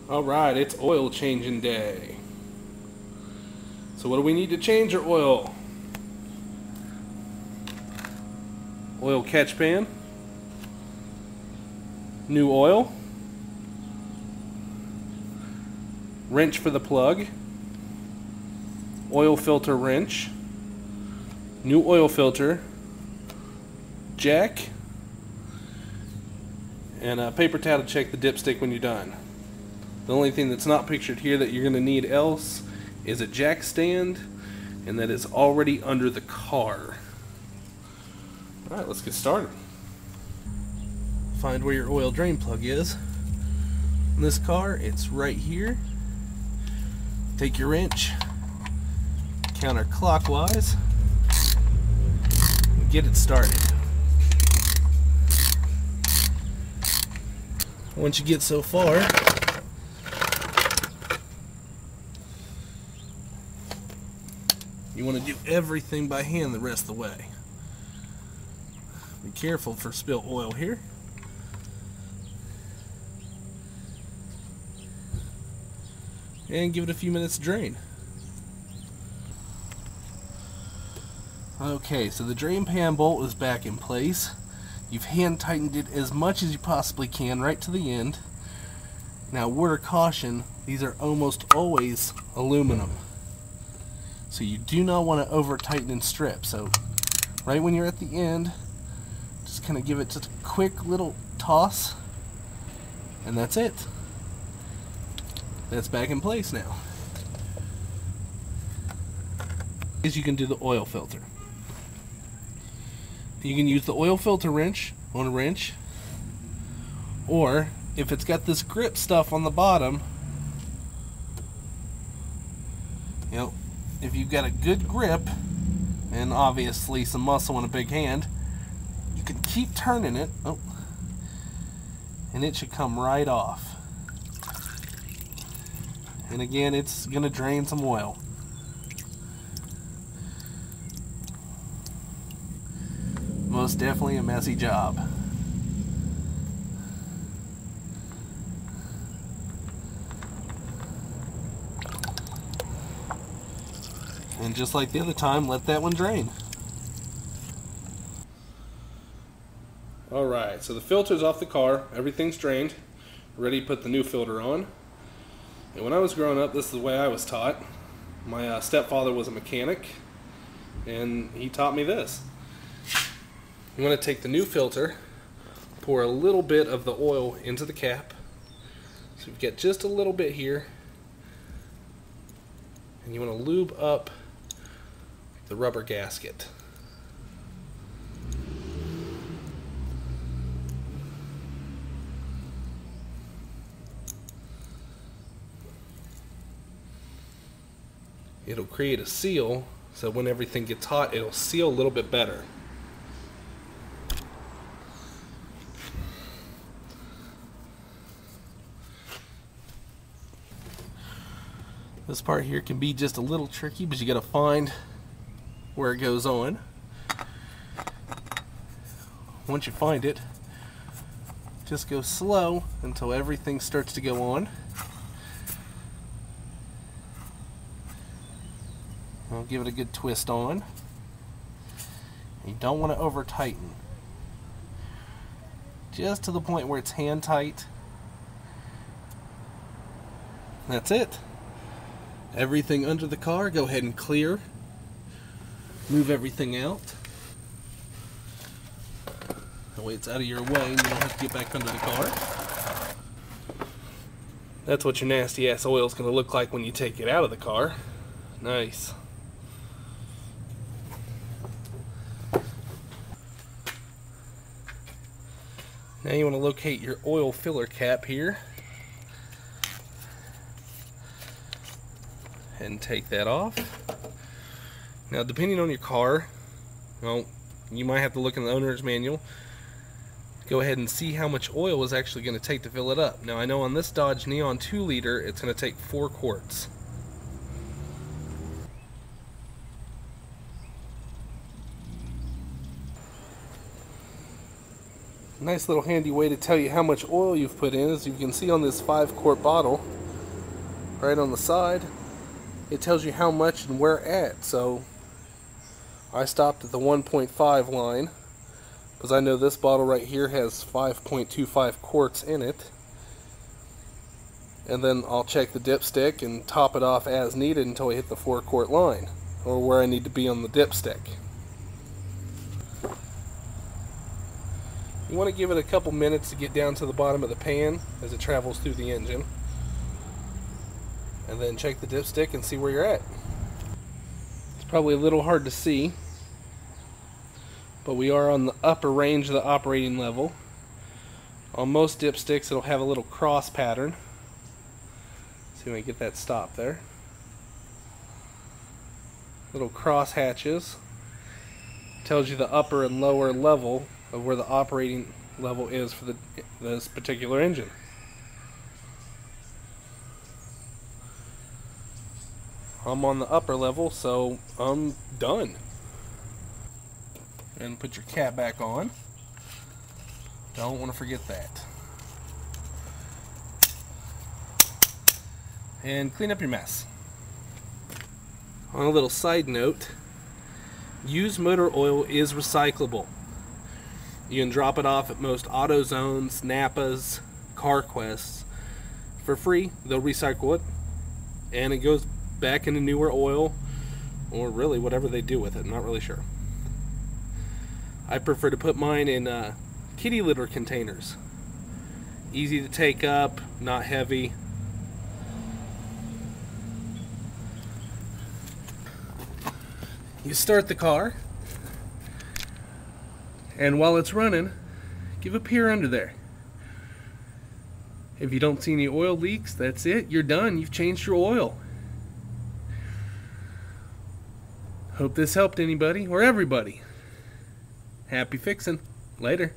Alright, it's oil changing day. So what do we need to change our oil? Oil catch pan, new oil, wrench for the plug, oil filter wrench, new oil filter, jack, and a paper towel to check the dipstick when you're done. The only thing that's not pictured here that you're going to need else is a jack stand, and that is already under the car. Alright, let's get started. Find where your oil drain plug is. In this car, it's right here. Take your wrench, counterclockwise, and get it started. Once you get so far, you want to do everything by hand the rest of the way. Be careful for spilled oil here. And give it a few minutes to drain. Okay, so the drain pan bolt is back in place. You've hand tightened it as much as you possibly can right to the end. Now, word of caution, these are almost always aluminum. So you do not want to over tighten and strip. So right when you're at the end, just kind of give it just a quick little toss, and that's it. That's back in place now. You can do the oil filter. You can use the oil filter wrench on a wrench, or if it's got this grip stuff on the bottom, you know, if you've got a good grip and obviously some muscle in a big hand, you can keep turning it, and it should come right off. And again, it's going to drain some oil. Most definitely a messy job. And just like the other time, let that one drain. Alright, so the filter's off the car, everything's drained, ready to put the new filter on. And when I was growing up, this is the way I was taught. My stepfather was a mechanic, and he taught me this. You want to take the new filter, pour a little bit of the oil into the cap. So you get just a little bit here, and you want to lube up the rubber gasket. It'll create a seal, so when everything gets hot, it'll seal a little bit better. This part here can be just a little tricky, but you gotta find where it goes on. Once you find it, just go slow until everything starts to go on. I'll give it a good twist on. You don't want to over tighten. Just to the point where it's hand tight. That's it. Everything under the car, go ahead and clear. Move everything out. That way it's out of your way and you don't have to get back under the car. That's what your nasty ass oil is going to look like when you take it out of the car. Nice. Now you want to locate your oil filler cap here and take that off. Now, depending on your car, well, you might have to look in the owner's manual. Go ahead and see how much oil is actually going to take to fill it up. Now, I know on this Dodge Neon 2-liter, it's going to take 4 quarts. nice little handy way to tell you how much oil you've put in is you can see on this 5-quart bottle right on the side, it tells you how much and where at. So I stopped at the 1.5 line because I know this bottle right here has 5.25 quarts in it. And then I'll check the dipstick and top it off as needed until I hit the 4-quart line, or where I need to be on the dipstick. You want to give it a couple minutes to get down to the bottom of the pan as it travels through the engine. And then check the dipstick and see where you're at. It's probably a little hard to see, but we are on the upper range of the operating level. On most dipsticks it'll have a little cross pattern. See when I get that stop there. Little cross hatches. Tells you the upper and lower level of where the operating level is for this particular engine. I'm on the upper level, so I'm done. And put your cap back on. Don't want to forget that. And clean up your mess. On a little side note, used motor oil is recyclable. You can drop it off at most AutoZones, Napas, CarQuests for free. They'll recycle it, and it goes back into newer oil, or really whatever they do with it. I'm not really sure. I prefer to put mine in kitty litter containers. Easy to take up, not heavy. You start the car, and while it's running, give a peer under there. If you don't see any oil leaks, that's it. You're done. You've changed your oil. Hope this helped anybody or everybody. Happy fixing. Later.